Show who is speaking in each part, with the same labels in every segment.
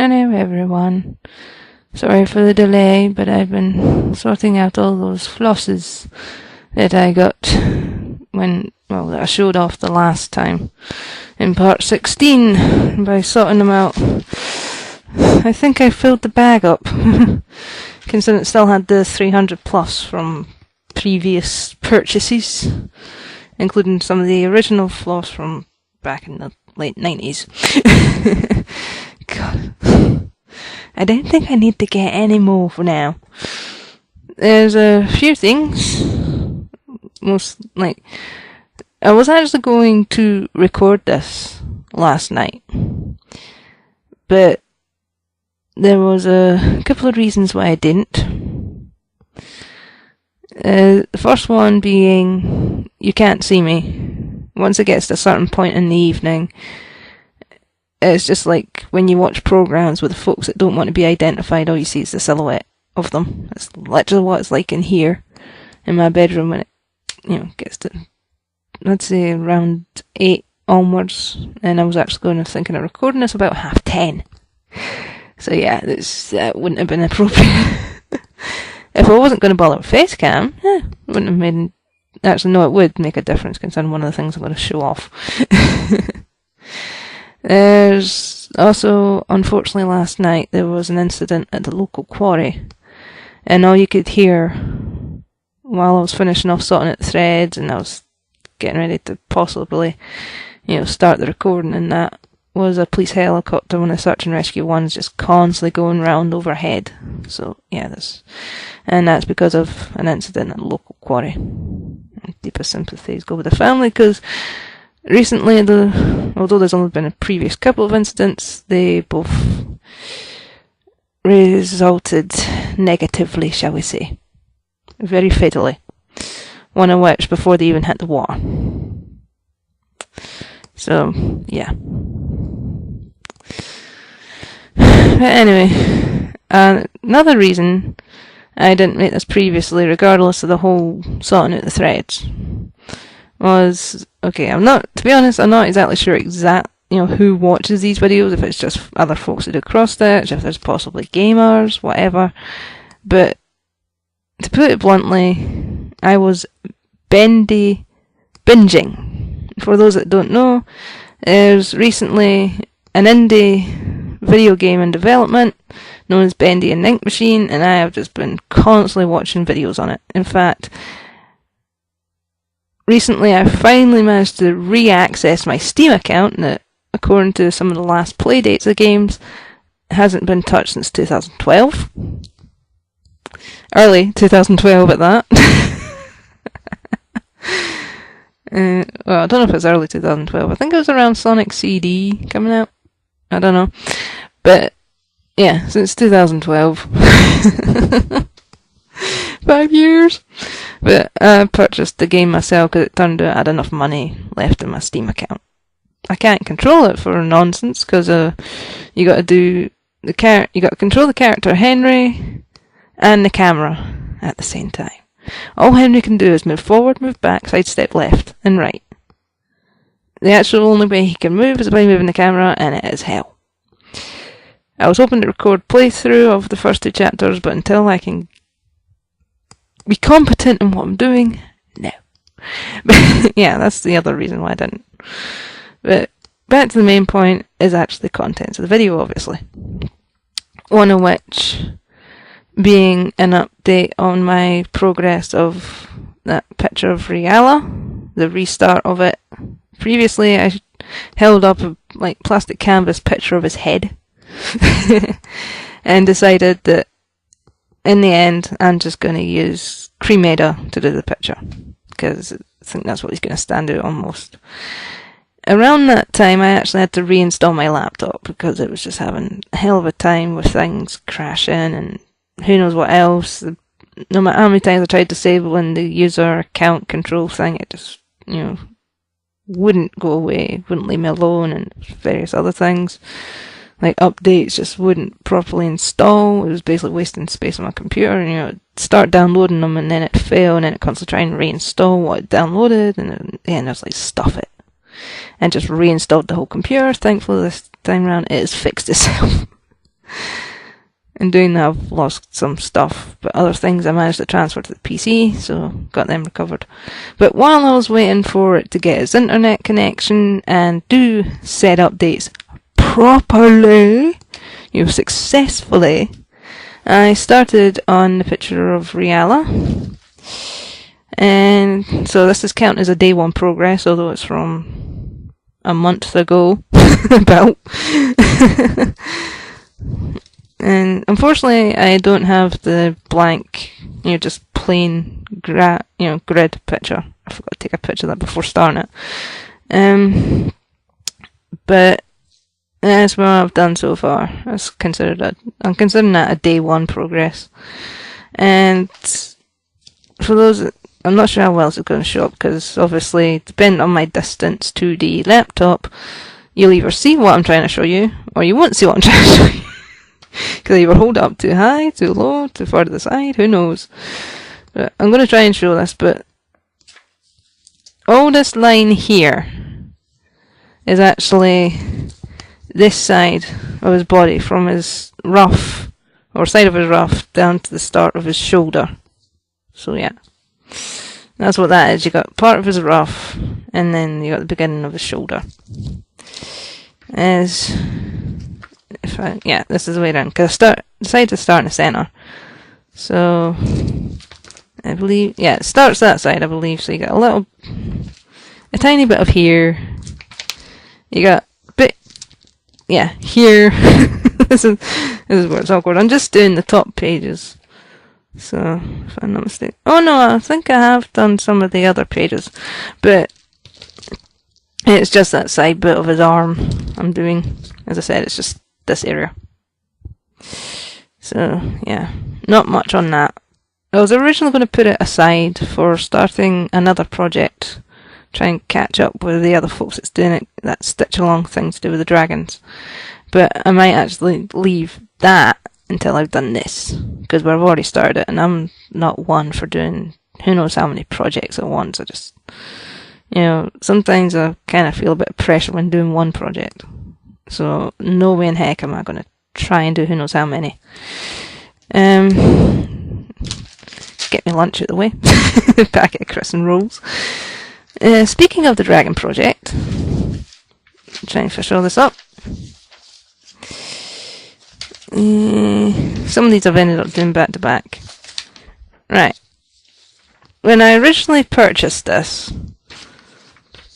Speaker 1: Hello everyone. Sorry for the delay, but I've been sorting out all those flosses that I got that I showed off the last time in part 16 by sorting them out. I think I filled the bag up, considering it still had the 300 plus from previous purchases, including some of the original floss from back in the late 90s. God. I don't think I need to get any more for now. There's a few things. I was actually going to record this last night, but there was a couple of reasons why I didn't. The first one being, you can't see me. Once it gets to a certain point in the evening, it's just like when you watch programs with folks that don't want to be identified, all you see is the silhouette of them. It's literally what it's like in here, in my bedroom, when it gets to, let's say, around 8 onwards, and I was actually going to thinking of recording this about 10:30. So yeah, that wouldn't have been appropriate. If I wasn't going to bother with face cam, it wouldn't have made... Actually, no, it would make a difference, considering one of the things I'm going to show off. There's also, unfortunately, last night there was an incident at the local quarry, and all you could hear while I was finishing off sorting out the threads and I was getting ready to possibly, start the recording, and that was a police helicopter, one of the search and rescue ones, just constantly going round overhead. So yeah, that's because of an incident at the local quarry. Deepest sympathies go with the family, because recently, although there's only been a previous couple of incidents, they both resulted negatively, shall we say. Very fatally. One of which before they even hit the water. So, yeah. But anyway, another reason I didn't make this previously, regardless of the whole sorting out the threads, was, I'm not exactly sure who watches these videos, if it's just other folks that do cross-stitch, if there's possibly gamers, whatever, but to put it bluntly, I was binging. For those that don't know, there's recently an indie video game in development known as Bendy and Ink Machine, and I have just been constantly watching videos on it. In fact, recently I finally managed to re-access my Steam account that, according to some of the last play dates of games, hasn't been touched since 2012. Early 2012 at that. Well, I don't know if it's early 2012. I think it was around Sonic CD coming out. I don't know. But, yeah, since 2012. 5 years. But I purchased the game myself because it turned out I had enough money left in my Steam account. I can't control it for nonsense because you got to control the character Henry and the camera at the same time. All Henry can do is move forward, move back, sidestep left and right. The actual only way he can move is by moving the camera, and it is hell. I was hoping to record playthrough of the first 2 chapters, but until I can be competent in what I'm doing, no. But yeah, that's the other reason why I didn't. But back to the main point is actually the contents of the video, obviously. One of which being an update on my progress of that picture of Riala, the restart of it. Previously I held up a plastic canvas picture of his head and decided that in the end I'm just going to use Cremada to do the picture, because I think that's what he's going to stand out on most. Around that time I actually had to reinstall my laptop because it was just having a hell of a time with things crashing and who knows what else. No matter how many times I tried disabling the user account control thing, it just, wouldn't go away, wouldn't leave me alone, and various other things. Like updates just wouldn't properly install. It was basically wasting space on my computer, and it'd start downloading them and then it'd fail, and then it'd constantly try and reinstall what it downloaded, and then I was like, stuff it. And just reinstalled the whole computer. Thankfully this time around it has fixed itself. In doing that, I've lost some stuff, but other things I managed to transfer to the PC, so got them recovered. But while I was waiting for it to get its internet connection and do set updates properly, successfully, I started on the picture of Riala. And so this is counted as a day one progress, although it's from a month ago, about. And unfortunately, I don't have the blank, just plain grid picture. I forgot to take a picture of that before starting it. But that's what I've done so far. I'm considering that a day one progress. And for those, I'm not sure how well it's going to show up, because obviously, depending on my distance to the laptop, you'll either see what I'm trying to show you, or you won't see what I'm trying to show you. Because I either hold it up too high, too low, too far to the side, who knows. But I'm going to try and show this, but all this line here is actually this side of his body, from his ruff, or side of his ruff, down to the start of his shoulder. So yeah, that's what that is. You got part of his ruff, and then you got the beginning of his shoulder. This is the way around, because I decided to start in the centre. So, I believe, it starts that side, I believe, so you got a tiny bit of here. You got a bit, here. this is where it's awkward. I'm just doing the top pages. So, if I'm not mistaken. Oh no, I think I have done some of the other pages. But, it's just that side bit of his arm I'm doing. As I said, it's just this area. So, yeah, not much on that. I was originally going to put it aside for starting another project, try and catch up with the other folks that's doing it, that stitch along thing to do with the dragons. But I might actually leave that until I've done this, because we've already started it, and I'm not one for doing who knows how many projects at once. I just, sometimes I kind of feel a bit of pressure when doing one project. So, no way in heck am I going to try and do who knows how many. Get me lunch out of the way. Packet of crisps and rolls. Speaking of the Dragon project, trying to fish all this up. Some of these I've ended up doing back to back. Right. When I originally purchased this,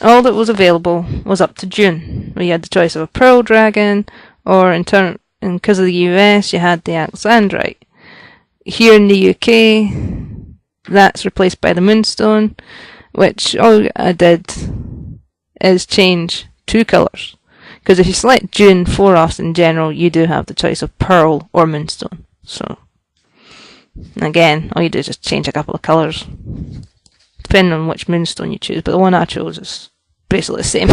Speaker 1: all that was available was up to June. We had the choice of a Pearl Dragon, or because of the US, you had the Alexandrite. Here in the UK, that's replaced by the Moonstone, which all I did is change 2 colours. Because if you select June 4-offs in general, you do have the choice of Pearl or Moonstone. So, again, all you do is just change a couple of colours, depending on which Moonstone you choose, but the one I chose is basically the same.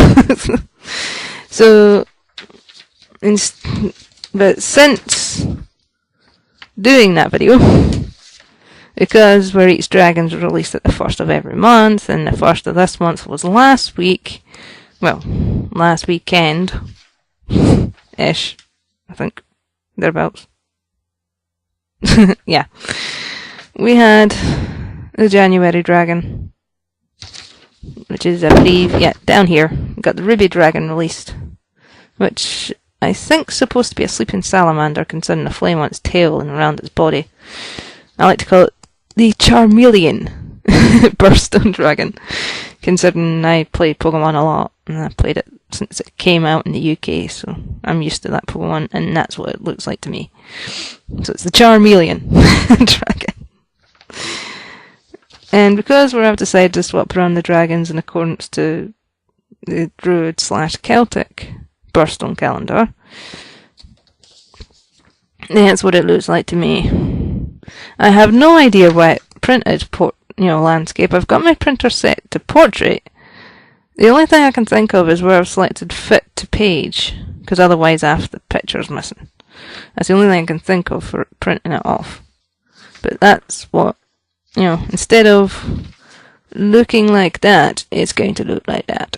Speaker 1: So, but since doing that video, because Where Eats Dragons was released at the 1st of every month, and the 1st of this month was last week, well, last weekend, ish, I think, thereabouts. Yeah. We had the January Dragon, which is, I believe, down here. We got the Ruby Dragon released, which I think is supposed to be a sleeping salamander, considering the flame on its tail and around its body. I like to call it the Charmeleon Burstone Dragon, considering I play Pokemon a lot, and I played it since it came out in the UK, so I'm used to that Pokemon, and that's what it looks like to me. So it's the Charmeleon Dragon. And because we've decided to swap around the dragons in accordance to the Druid/Celtic Burstone calendar, that's what it looks like to me. I have no idea why it printed landscape. I've got my printer set to portrait. The only thing I can think of is where I've selected fit to page, because otherwise half the picture's missing. That's the only thing I can think of for printing it off. But that's what, instead of looking like that, it's going to look like that.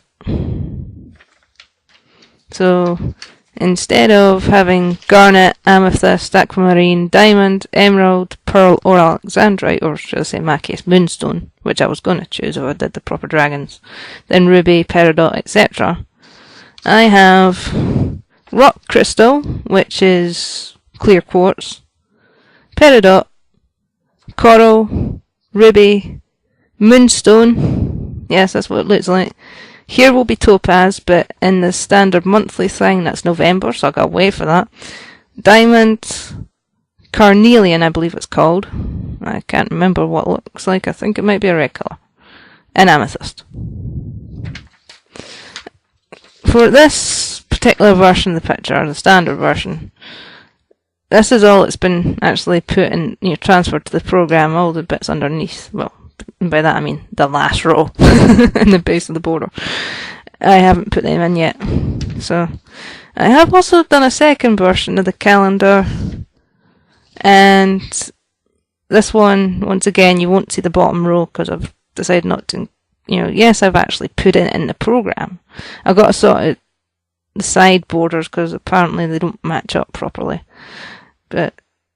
Speaker 1: So, Instead of having garnet, amethyst, aquamarine, diamond, emerald, pearl, or alexandrite, or should I say in my case moonstone, which I was going to choose if I did the proper dragons, then ruby, peridot, etc., I have rock crystal, which is clear quartz, peridot, coral, ruby, moonstone, yes, that's what it looks like. Here will be topaz, but in the standard monthly thing, that's November, so I'll gotta wait for that. Diamond, carnelian, I believe it's called. I can't remember what it looks like. I think it might be a red colour. And amethyst. For this particular version of the picture, the standard version, this is all it's been actually put in, transferred to the program, all the bits underneath. Well, and by that I mean the last row in the base of the border. I haven't put them in yet. So I have also done a second version of the calendar, and this one, once again, you won't see the bottom row because I've decided not to, yes, I've actually put it in the program. I've got to sort out the side borders because apparently they don't match up properly. But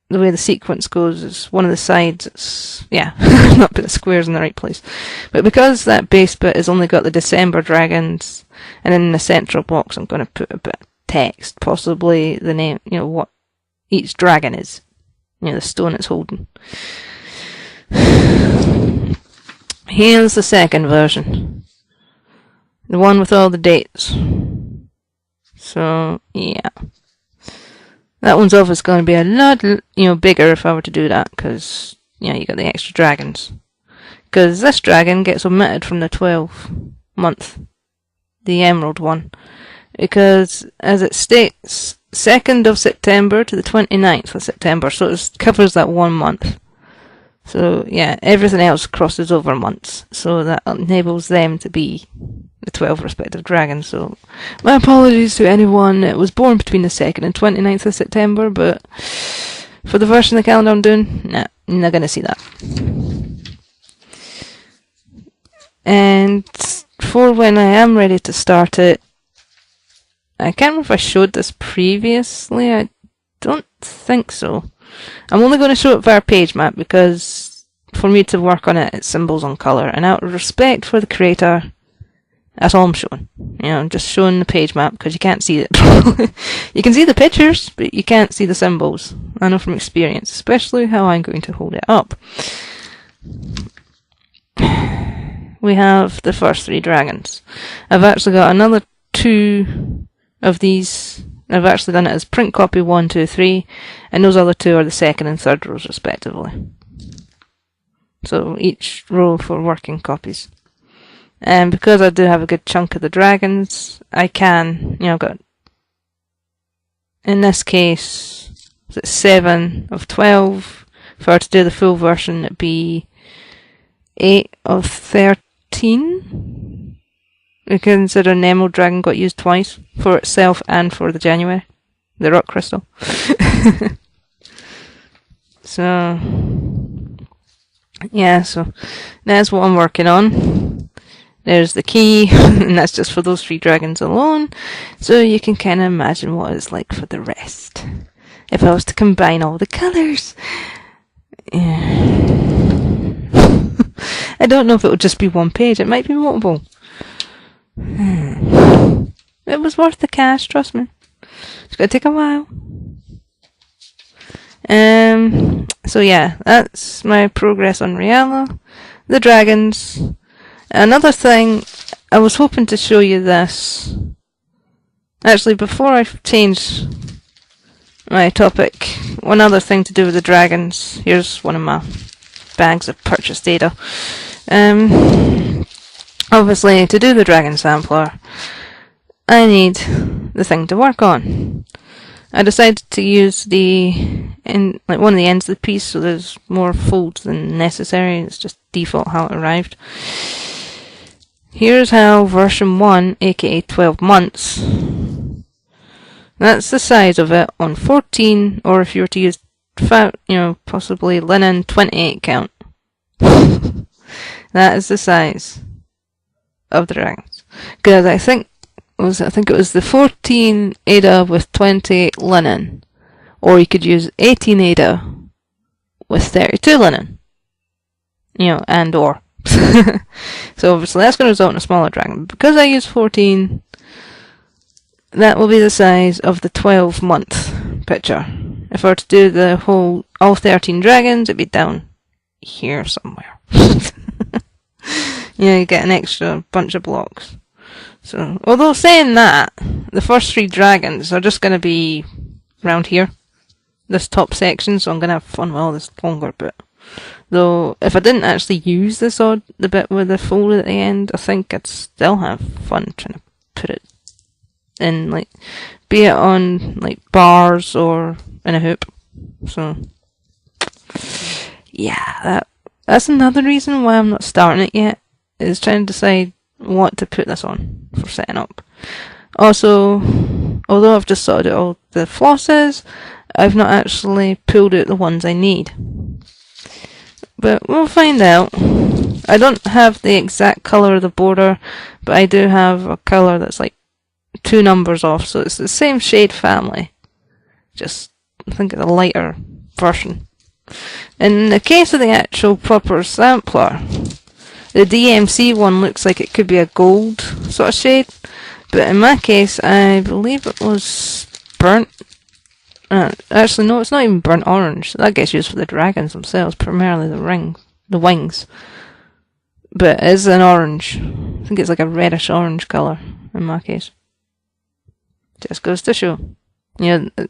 Speaker 1: the way the sequence goes is one of the sides, I've not put the squares in the right place. But because that base bit has only got the December dragons, and in the central box I'm going to put a bit of text, possibly the name, what each dragon is, the stone it's holding. Here's the second version, the one with all the dates. So, yeah. That one's obviously going to be a lot, bigger if I were to do that, because, you got the extra dragons. Because this dragon gets omitted from the 12 month, the emerald one. Because, as it states, 2nd of September to the 29th of September, so it covers that 1 month. So, yeah, everything else crosses over months, so that enables them to be the 12 respective dragons. So, my apologies to anyone that was born between the 2nd and 29th of September, but for the version of the calendar I'm doing, nah, you're not going to see that. And for when I am ready to start it, I can't remember if I showed this previously, I don't think so. I'm only going to show it via page map because for me to work on it, it's symbols on colour, and out of respect for the creator, that's all I'm showing. I'm just showing the page map because you can't see it. You can see the pictures, but you can't see the symbols. I know from experience, especially how I'm going to hold it up. We have the first 3 dragons. I've actually got another 2 of these. I've actually done it as print copy 1, 2, 3, and those other 2 are the 2nd and 3rd rows respectively. So each row for working copies. And because I do have a good chunk of the dragons, I can, I've got, in this case, it's 7 of 12. If I were to do the full version, it'd be 8 of 13. We consider an emerald dragon got used twice, for itself and for the January, the rock crystal. So, yeah, so that's what I'm working on. There's the key, and that's just for those 3 dragons alone, so you can kind of imagine what it's like for the rest. If I was to combine all the colours. Yeah. I don't know if it would just be 1 page, it might be multiple. It was worth the cash, trust me. It's gonna take a while. So yeah, that's my progress on Riala, the dragons. Another thing, I was hoping to show you this. Actually, before I change my topic, one other thing to do with the dragons. Here's one of my bags of purchase data. Obviously, to do the dragon sampler, I need the thing to work on. I decided to use one of the ends of the piece, so there's more folds than necessary. It's just default how it arrived. Here's how version 1, aka 12 months. That's the size of it on 14, or if you were to use, possibly linen 28 count. That is the size of the dragons. Because I think I think it was the 14 Ada with 28 linen, or you could use 18 Ada with 32 linen, you know, and or. So obviously that's going to result in a smaller dragon. Because I use 14, that will be the size of the 12-month picture. If I were to do the whole, all 13 dragons, it'd be down here somewhere. You get an extra bunch of blocks. So, although saying that, the first 3 dragons are just going to be around here, this top section, so I'm going to have fun with all this longer bit. Though, if I didn't actually use the bit with the fold at the end, I think I'd still have fun trying to put it in, like, be it on, like, bars or in a hoop. So, yeah, that's another reason why I'm not starting it yet, is trying to decide what to put this on for setting up. Also, although I've just sorted out all the flosses, I've not actually pulled out the ones I need. But we'll find out. I don't have the exact colour of the border, but I do have a colour that's like 2 numbers off, so it's the same shade family. Just, I think it's a lighter version. In the case of the actual proper sampler, the DMC one looks like it could be a gold sort of shade, but in my case, I believe it was burnt. Actually, no, it's not even burnt orange. That gets used for the dragons themselves, primarily the wings. But it is an orange. I think it's like a reddish orange colour in my case. Just goes to show. Yeah, I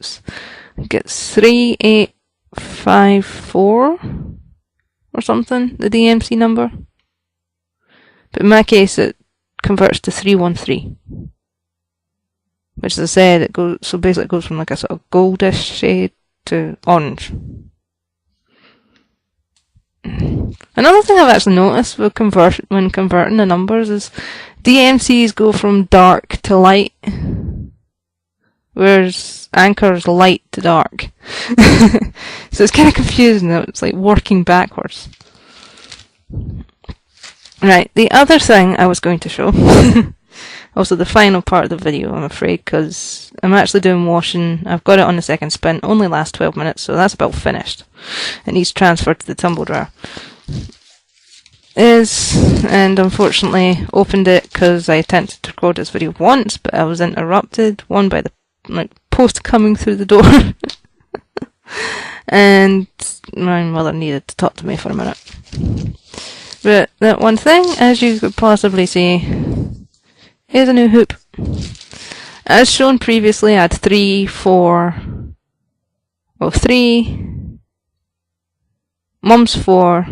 Speaker 1: think it's 3854 or something, the DMC number. But in my case, it converts to 313. Which, as I said, it basically goes from like a sort of goldish shade to orange. Another thing I've actually noticed when converting the numbers is DMCs go from dark to light, whereas Anchor's light to dark. So it's kind of confusing though, it's like working backwards. Right, the other thing I was going to show, also the final part of the video I'm afraid, because I'm actually doing washing, I've got it on the second spin, only lasts 12 minutes, so that's about finished. It needs transferred to the tumble dryer. And unfortunately opened it because I attempted to record this video once, but I was interrupted, one by the post coming through the door, and my mother needed to talk to me for a minute. But that one thing, as you could possibly see, is a new hoop. As shown previously, I had 3, Mum's 4,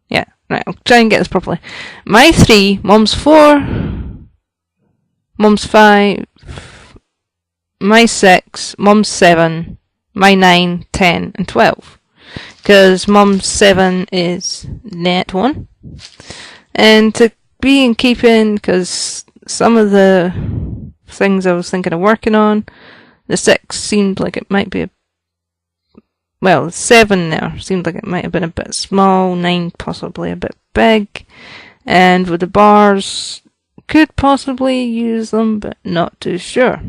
Speaker 1: yeah, right, I'll try and get this properly. My 3, Mum's 4, Mum's 5, my 6, Mum's 7, my 9, 10, and 12. Because Mum's 7 is net 1. And to be in keeping, because some of the things I was thinking of working on, the 6 seemed like it might be the 7 there seemed like it might have been a bit small, 9 possibly a bit big, and with the bars, could possibly use them, but not too sure.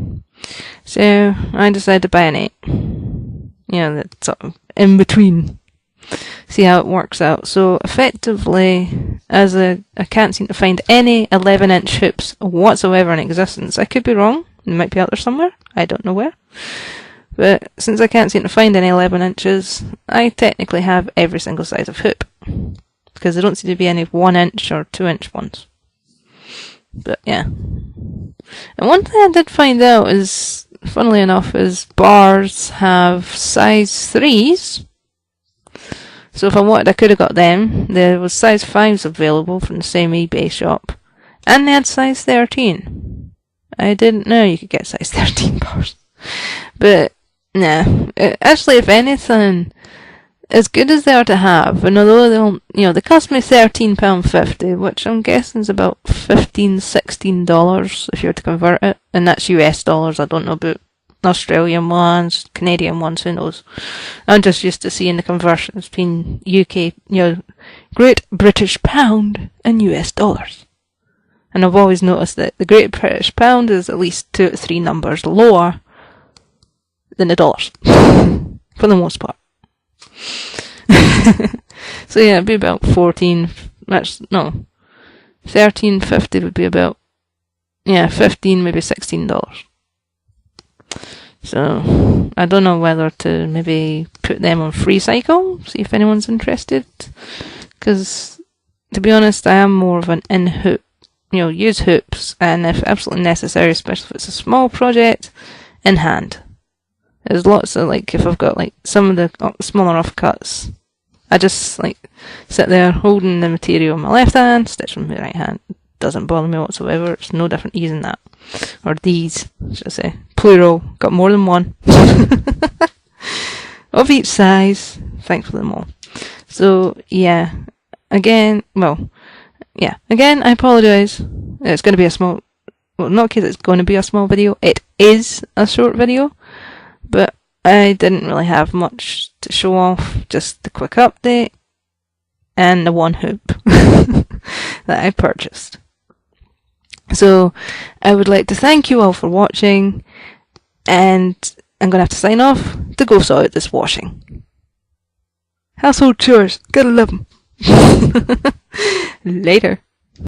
Speaker 1: So I decided to buy an 8. You know, that's sort of in between. See how it works out. So effectively, as I can't seem to find any 11-inch hoops whatsoever in existence. I could be wrong. They might be out there somewhere. I don't know where. But since I can't seem to find any 11 inches, I technically have every single size of hoop. Because there don't seem to be any 1-inch or 2-inch ones. But yeah. And one thing I did find out is, funnily enough, is bars have size 3s. So if I wanted, I could have got them. There was size 5s available from the same eBay shop. And they had size 13. I didn't know you could get size 13 bars. But, nah. Actually, if anything, as good as they are to have, and although they cost me £13.50, which I'm guessing is about $15, $16 if you were to convert it. And that's US dollars, I don't know about Australian ones, Canadian ones, who knows. I'm just used to seeing the conversions between UK, Great British Pound and US dollars. And I've always noticed that the Great British Pound is at least 2 to 3 numbers lower than the dollars, for the most part. So yeah, it'd be about 14, no, 13.50 would be about, yeah, 15, maybe $16. So, I don't know whether to maybe put them on free cycle, see if anyone's interested. Because, to be honest, I am more of an in-hoop, use hoops, and if absolutely necessary, especially if it's a small project, in hand. There's lots of, if I've got, some of the smaller offcuts, I just, sit there holding the material in my left hand, stitch with my right hand. Doesn't bother me whatsoever. It's no different using that. Or these, should I say. Plural. Got more than one. Of each size. Thanks for them all. So, yeah. Again, I apologise. It's going to be a small... Well, not because it's going to be a small video. It is a short video. But I didn't really have much to show off. Just the quick update. And the one hoop that I purchased. So, I would like to thank you all for watching, and I'm going to have to sign off to go sort out this washing. Household chores, gotta love them. Later.